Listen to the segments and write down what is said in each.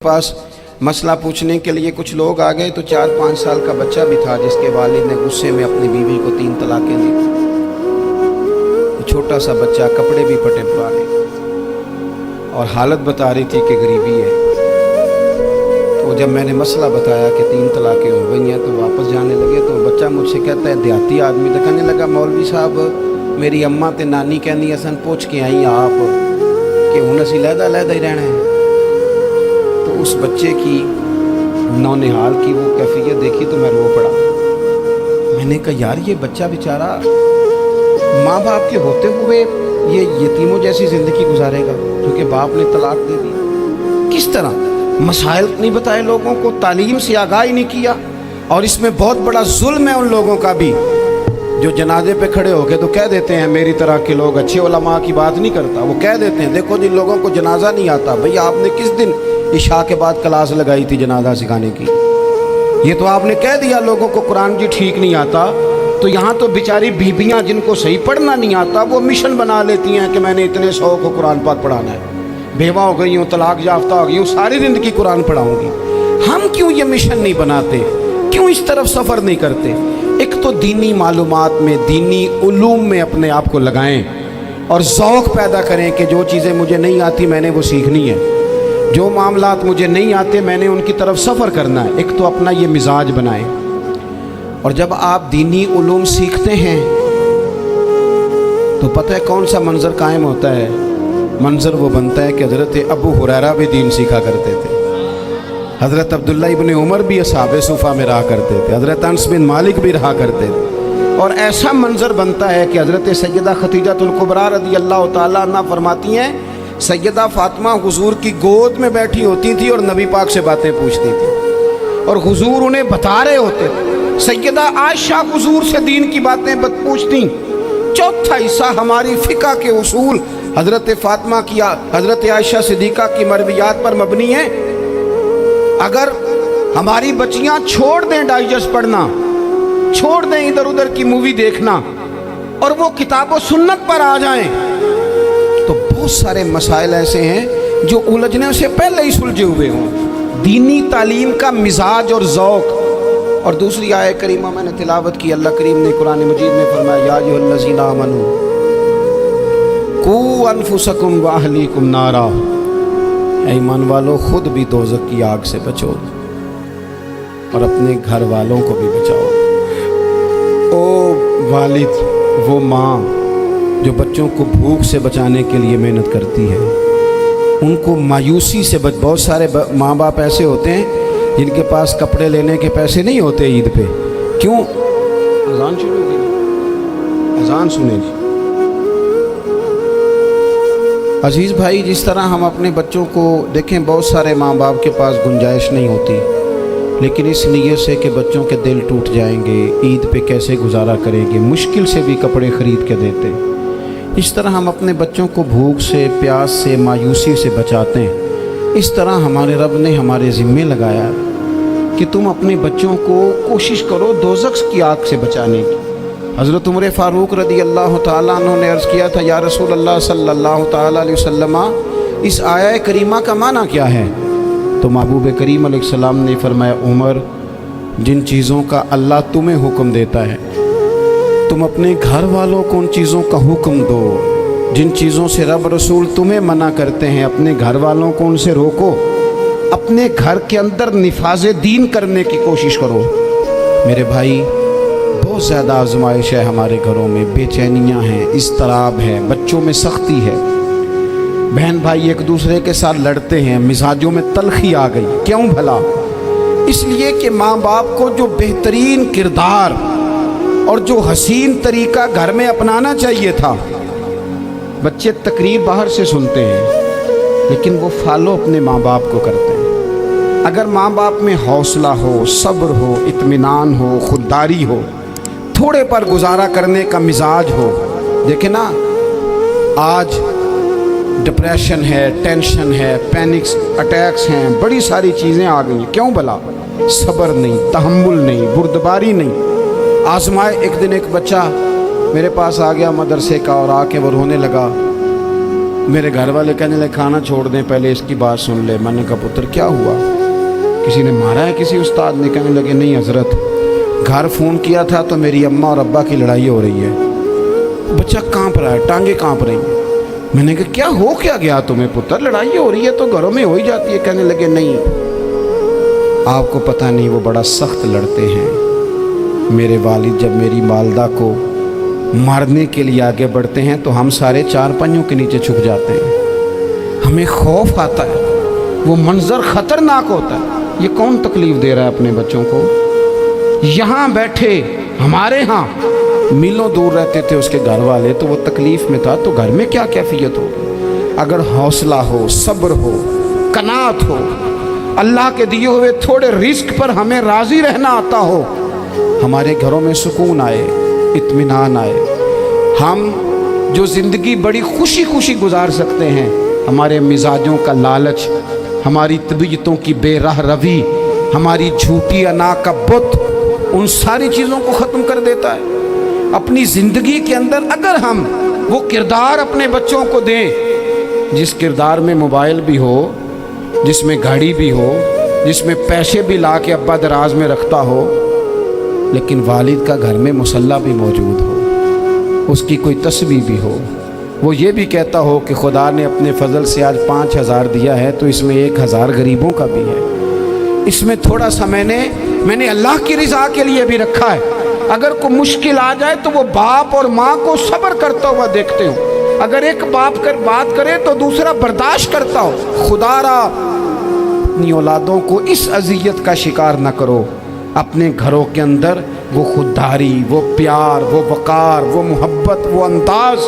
पास मसला पूछने के लिए कुछ लोग आ गए तो 4-5 साल का बच्चा भी था जिसके वालिद ने गुस्से में अपनी बीवी को 3 तलाकें दी। छोटा सा बच्चा, कपड़े भी फटे पुराने, और हालत बता रही थी कि गरीबी है। तो जब मैंने मसला बताया कि 3 तलाकें हो गई हैं तो वापस जाने लगे। तो बच्चा मुझसे कहता है, देहाती आदमी तो कहने लगा, मौलवी साहब मेरी अम्मा ते नानी कहनी असन पूछ के आई आप कि हुण असीं लहदा ही रहना है। तो उस बच्चे की नौनिहाल की वो कैफियत देखी तो मैं रो पड़ा। मैंने कहा यार ये बच्चा बेचारा माँ बाप के होते हुए ये यतीमों जैसी ज़िंदगी गुजारेगा क्योंकि बाप ने तलाक दे दी। किस तरह मसाइल नहीं बताए लोगों को, तालीम से आगाही नहीं किया। और इसमें बहुत बड़ा जुल्म है उन लोगों का भी जो जनाजे पे खड़े होके तो कह देते हैं, मेरी तरह के लोग अच्छे उलमा की बात नहीं करता, वो कह देते हैं देखो जिन लोगों को जनाजा नहीं आता, भैया आपने किस दिन इशा के बाद क्लास लगाई थी जनाजा सिखाने की? ये तो आपने कह दिया लोगों को कुरान जी ठीक नहीं आता। तो यहाँ तो बेचारी बीबियाँ जिनको सही पढ़ना नहीं आता वो मिशन बना लेती हैं कि मैंने इतने 100 को कुरान पाक पढ़ाना है, बेवा हो गई हूँ, तलाक याफ्ता हो गई हूँ, सारी ज़िंदगी कुरान पढ़ाऊँगी। हम क्यों ये मिशन नहीं बनाते, क्यों इस तरफ सफ़र नहीं करते? एक तो दीनी मालूमात में, दीनी उलूम में अपने आप को लगाएं और ज़ौक़ पैदा करें कि जो चीज़ें मुझे नहीं आती मैंने वो सीखनी है, जो मामलात मुझे नहीं आते मैंने उनकी तरफ सफ़र करना है। एक तो अपना ये मिजाज बनाएं। और जब आप दीनी उलूम सीखते हैं तो पता है कौन सा मंज़र कायम होता है? मंज़र वो बनता है कि हज़रत अबू हुरैरा भी दीन सीखा करते थे, हज़रत अब्दुल्ला इब्न उमर भी असहाबे सूफ़ा में रहा करते थे, हज़रत अनस बिन मालिक भी रहा करते थे। और ऐसा मंज़र बनता है कि हज़रत सैयदा खदीजतुल कुबरा रज़ी अल्लाह तआला अन्हा फरमाती हैं, सैयदा फ़ातिमा हुजूर की गोद में बैठी होती थी और नबी पाक से बातें पूछती थी और हुजूर उन्हें बता रहे होते थे। सैयदा आयशा हुजूर से दीन की बातें पूछती। चौथा हिस्सा हमारी फ़िक़्ह के उसूल हज़रत फ़ातिमा की, हज़रत आयशा सिद्दीक़ा की मरवियात पर मबनी है। अगर हमारी बच्चियाँ छोड़ दें डाइजेस्ट पढ़ना, छोड़ दें इधर उधर की मूवी देखना और वो किताब व सुन्नत पर आ जाएं तो बहुत सारे मसाइल ऐसे हैं जो उलझने से पहले ही सुलझे हुए हों। दीनी तालीम का मिजाज और ज़ौक़। और दूसरी आयत करीमा मैंने तिलावत की, अल्लाह करीम ने कुरान मजीद में फरमाया, या अय्युहल्लज़ीना आमनू कू अनफुसकुम व अहलीकुम नारा, ईमान वालों खुद भी दोज़ख की आग से बचो और अपने घर वालों को भी बचाओ। ओ वालिद, वो माँ जो बच्चों को भूख से बचाने के लिए मेहनत करती है, उनको मायूसी से बहुत सारे माँ बाप ऐसे होते हैं जिनके पास कपड़े लेने के पैसे नहीं होते ईद पे। क्यों? अजान शुरू हो गई, अजान सुने जी। अजीज़ भाई, जिस तरह हम अपने बच्चों को देखें, बहुत सारे माँ बाप के पास गुंजाइश नहीं होती, लेकिन इस नीयत से कि बच्चों के दिल टूट जाएंगे, ईद पे कैसे गुजारा करेंगे, मुश्किल से भी कपड़े ख़रीद के देते हैं। इस तरह हम अपने बच्चों को भूख से, प्यास से, मायूसी से बचाते हैं। इस तरह हमारे रब ने हमारे ज़िम्मे लगाया कि तुम अपने बच्चों को कोशिश करो दोज़ख की आग से बचाने की। हज़रत उमर फ़ारूक रज़ी अल्लाह तआला अन्हु ने अर्ज़ किया था, या रसूल अल्लाह सल्लल्लाहु तआला अलैहि वसल्लम, इस आया करीमा का माना क्या है? तो महबूब करीम अलैहिस्सलाम ने फरमाया, उमर, जिन चीज़ों का अल्लाह तुम्हें हुक्म देता है तुम अपने घर वालों को उन चीज़ों का हुक्म दो। जिन चीज़ों से रब रसूल तुम्हें मना करते हैं अपने घर वालों को उनसे रोको। अपने घर के अंदर निफाज़े दीन करने की कोशिश करो। मेरे भाई, बहुत ज़्यादा आजमाइश है हमारे घरों में, बेचैनियाँ हैं, इज़्तिराब है, बच्चों में सख्ती है, बहन भाई एक दूसरे के साथ लड़ते हैं, मिजाजों में तलखी आ गई। क्यों भला? इसलिए कि माँ बाप को जो बेहतरीन किरदार और जो हसीन तरीका घर में अपनाना चाहिए था, बच्चे तकरीर बाहर से सुनते हैं लेकिन वो फॉलो अपने माँ बाप को करते हैं। अगर माँ बाप में हौसला हो, सब्र हो, इत्मीनान हो, खुददारी हो, थोड़े पर गुजारा करने का मिजाज हो। देखे ना, आज डिप्रेशन है, टेंशन है, पैनिक्स अटैक्स हैं, बड़ी सारी चीज़ें आ गई। क्यों भला? सब्र नहीं, तहम्मुल नहीं, बुर्दबारी नहीं। आजमाए। एक दिन एक बच्चा मेरे पास आ गया मदरसे का और आके वो रोने लगा मेरे घर वाले कहने लगे खाना छोड़ दें, पहले इसकी बात सुन ले। मैंने कहा पुत्र क्या हुआ, किसी ने मारा है किसी उस्ताद ने? कहने लगे नहीं हजरत, घर फ़ोन किया था तो मेरी अम्मा और अब्बा की लड़ाई हो रही है। बच्चा कांप रहा है, टांगे कांप रही हैं। मैंने कहा क्या हो क्या गया तुम्हें पुत्र, लड़ाई हो रही है तो घरों में हो ही जाती है। कहने लगे नहीं, आपको पता नहीं वो बड़ा सख्त लड़ते हैं। मेरे वालिद जब मेरी वालदा को मारने के लिए आगे बढ़ते हैं तो हम सारे चार पहियों के नीचे छुप जाते हैं, हमें खौफ आता है, वो मंजर खतरनाक होता है। ये कौन तकलीफ दे रहा है अपने बच्चों को? यहाँ बैठे हमारे यहाँ मीलों दूर रहते थे उसके घर वाले, तो वो तकलीफ में था, तो घर में क्या कैफियत होगी? अगर हौसला हो, सब्र हो, कनात हो, अल्लाह के दिए हुए थोड़े रिस्क पर हमें राज़ी रहना आता हो, हमारे घरों में सुकून आए, इत्मीनान आए, हम जो ज़िंदगी बड़ी खुशी खुशी गुजार सकते हैं। हमारे मिजाजों का लालच, हमारी तबीयतों की बेराह रवी, हमारी झूठी अना का बुत, उन सारी चीज़ों को ख़त्म कर देता है। अपनी ज़िंदगी के अंदर अगर हम वो किरदार अपने बच्चों को दें, जिस किरदार में मोबाइल भी हो, जिसमें गाड़ी भी हो, जिसमें पैसे भी ला के अब्बा दराज में रखता हो, लेकिन वालिद का घर में मुसल्ला भी मौजूद हो, उसकी कोई तस्वीर भी हो, वो ये भी कहता हो कि खुदा ने अपने फजल से आज 5,000 दिया है तो इसमें 1,000 गरीबों का भी है, इसमें थोड़ा सा मैंने अल्लाह की रिज़ा के लिए भी रखा है। अगर कोई मुश्किल आ जाए तो वो बाप और माँ को सब्र करता हुआ देखते हो, अगर एक बाप कर बात करे तो दूसरा बर्दाश्त करता हो। खुदारा अपनी औलादों को इस अजियत का शिकार न करो। अपने घरों के अंदर वो खुददारी, वो प्यार, वो वक़ार, वो मोहब्बत, वो अंदाज,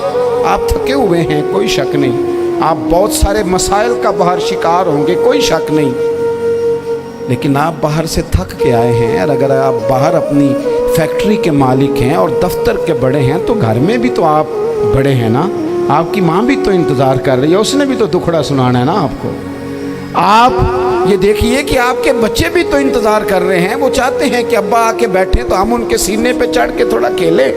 आप थके हुए हैं कोई शक नहीं, आप बहुत सारे मसाइल का बाहर शिकार होंगे कोई शक नहीं, लेकिन आप बाहर से थक के आए हैं। और अगर आप बाहर अपनी फैक्ट्री के मालिक हैं और दफ्तर के बड़े हैं तो घर में भी तो आप बड़े हैं ना, आपकी माँ भी तो इंतज़ार कर रही है, उसने भी तो दुखड़ा सुनाना है ना आपको। आप ये देखिए कि आपके बच्चे भी तो इंतज़ार कर रहे हैं, वो चाहते हैं कि अब्बा आके बैठे तो हम उनके सीने पे चढ़ के थोड़ा खेलें।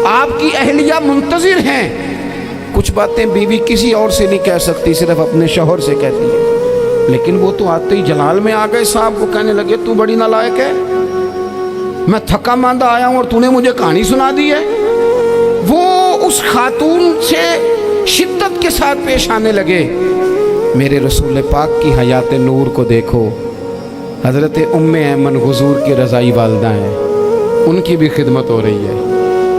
आपकी अहलिया मुंतज़िर हैं, कुछ बातें बीवी किसी और से नहीं कह सकती, सिर्फ अपने शौहर से कहती है, लेकिन वो तो आते ही जलाल में आ गए साहब, वो कहने लगे तू बड़ी नालायक है, मैं थका मांदा आया हूँ और तूने मुझे कहानी सुना दी है। वो उस खातून से शिद्दत के साथ पेश आने लगे। मेरे रसूल पाक की हयात नूर को देखो, हज़रत उम्मे ऐमन हुज़ूर की रज़ाई वालदा हैं, उनकी भी खिदमत हो रही है।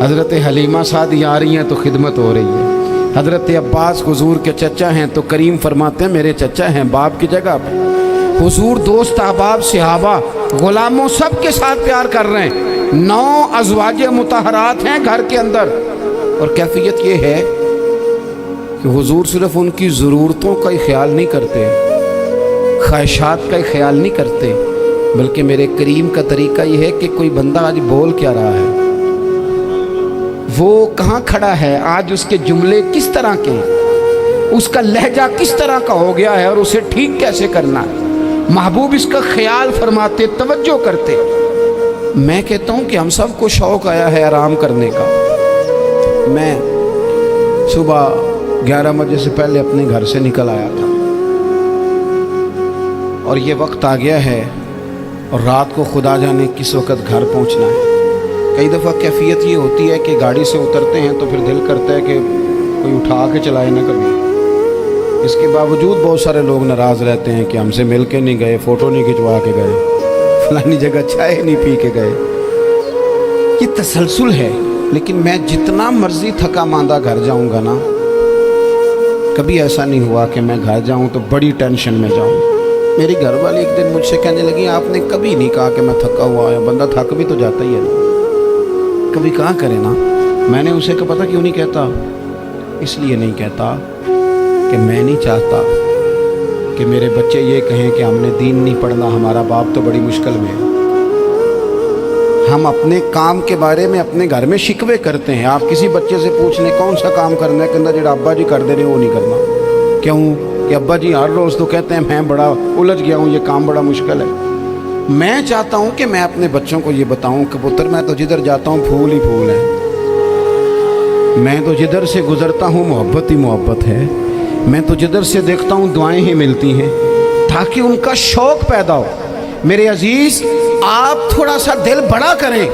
हज़रत हलीमा सादी आ रही हैं तो खिदमत हो रही है। हज़रत अब्बास हुज़ूर के चचा हैं तो करीम फरमाते हैं मेरे चचा हैं बाप की जगह पे। हुज़ूर दोस्त अहबाब सहाबा ग़ुलामों सब के साथ प्यार कर रहे हैं। 9 अज़वाजे मुतहरात हैं घर के अंदर, और कैफियत ये है कि हुज़ूर सिर्फ उनकी ज़रूरतों का ही ख्याल नहीं करते, ख्वाहिशात का ही ख्याल नहीं करते, बल्कि मेरे करीम का तरीका ये है कि कोई बंदा आज बोल क्या रहा है, वो कहाँ खड़ा है, आज उसके जुमले किस तरह के, उसका लहजा किस तरह का हो गया है और उसे ठीक कैसे करना है, महबूब इसका ख्याल फरमाते, तवज्जो करते। मैं कहता हूँ कि हम सबको शौक़ आया है आराम करने का। मैं सुबह 11 बजे से पहले अपने घर से निकल आया था और ये वक्त आ गया है और रात को खुदा जाने किस वक़्त घर पहुँचना है। कई दफ़ा कैफियत ये होती है कि गाड़ी से उतरते हैं तो फिर दिल करता है कि कोई उठा के चलाए ना कभी। इसके बावजूद बहुत सारे लोग नाराज़ रहते हैं कि हमसे मिल के नहीं गए, फ़ोटो नहीं खिंचवा के गए, फलानी जगह चाय नहीं पी के गए। ये तसलसल है। लेकिन मैं जितना मर्ज़ी थका मांदा घर जाऊंगा ना, कभी ऐसा नहीं हुआ कि मैं घर जाऊं तो बड़ी टेंशन में जाऊं। मेरी घर वाली एक दिन मुझसे कहने लगी आपने कभी नहीं कहा कि मैं थका हुआ है, बंदा थक भी तो जाता ही है ना, कभी कहा करे ना। मैंने उसे कहा पता क्यों नहीं कहता, इसलिए नहीं कहता कि मैं नहीं चाहता कि मेरे बच्चे ये कहें कि हमने दीन नहीं पढ़ना, हमारा बाप तो बड़ी मुश्किल में है। हम अपने काम के बारे में अपने घर में शिकवे करते हैं। आप किसी बच्चे से पूछ लें कौन सा काम करना है, कहना जो अब्बा जी कर दे रहे वो नहीं करना। क्यों कि अब्बा जी हर रोज़ तो कहते हैं मैं बड़ा उलझ गया हूँ, ये काम बड़ा मुश्किल है। मैं चाहता हूँ कि मैं अपने बच्चों को ये बताऊँ कि पुत्र मैं तो जिधर जाता हूँ फूल ही फूल है, मैं तो जिधर से गुजरता हूँ मोहब्बत ही मोहब्बत है, मैं तो जिधर से देखता हूँ दुआएं ही मिलती हैं, ताकि उनका शौक पैदा हो। मेरे अजीज, आप थोड़ा सा दिल बड़ा करें।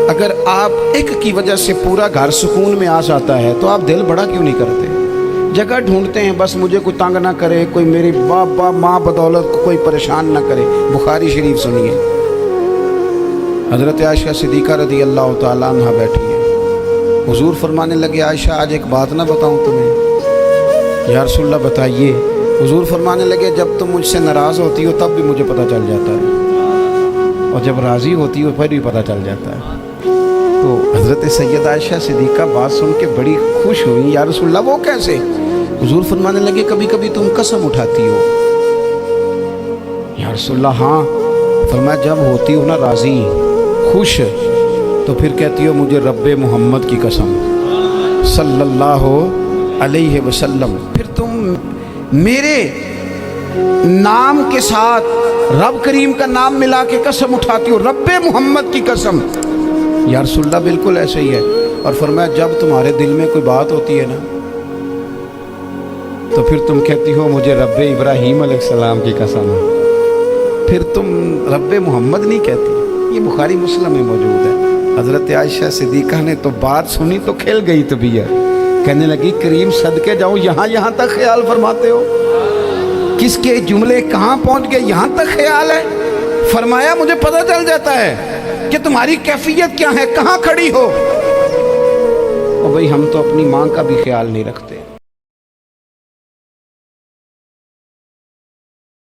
अगर आप एक की वजह से पूरा घर सुकून में आ जाता है तो आप दिल बड़ा क्यों नहीं करते? जगह ढूंढते हैं बस मुझे कोई तंग ना करे, कोई मेरी बाप माँ बदौलत को कोई परेशान ना करे। बुखारी शरीफ सुनिए, हज़रत आयशा सिद्दीक़ा रज़ी अल्लाह ताला अन्हा बैठी हैं। हुजूर फरमाने लगे, आयशा आज एक बात ना बताऊं तुम्हें? या रसूलल्लाह बताइए। हुजूर फरमाने लगे, जब तुम मुझसे नाराज़ होती हो तब भी मुझे पता चल जाता है, और जब राज़ी होती हो फिर भी पता चल जाता है। तो हज़रत सैयदा आयशा सिद्दीक़ा बात सुन के बड़ी खुश हुई। या रसूलल्लाह वो कैसे? हुजूर फरमाने लगे, कभी कभी तुम कसम उठाती हो। या रसूलल्लाह हाँ। फरमाया, जब होती हो ना राज़ी, खुश, तो फिर कहती हो मुझे रब्बे मोहम्मद की कसम सल्लल्लाहु अलैहि वसल्लम। फिर तुम मेरे नाम के साथ रब करीम का नाम मिला के कसम उठाती हो, रब्बे मोहम्मद की कसम। या रसूलल्लाह बिल्कुल ऐसे ही है। और फरमाया, जब तुम्हारे दिल में कोई बात होती है ना, तो फिर तुम कहती हो मुझे रब्बे इब्राहीम अलैहिस्सलाम की कसम। फिर तुम रब्बे मोहम्मद नहीं कहती। ये बुखारी मुस्लिम में मौजूद है। हज़रत आयशा सिद्दीक़ा ने तो बात सुनी तो खिल गई तबीयत, कहने लगी, करीम सदके जाओ, यहाँ तक ख्याल फरमाते हो? किसके जुमले कहाँ पहुँच गए, यहाँ तक ख्याल है? फरमाया, मुझे पता चल जाता है कि तुम्हारी कैफियत क्या है, कहाँ खड़ी हो। और भाई हम तो अपनी माँ का भी ख्याल नहीं रखते।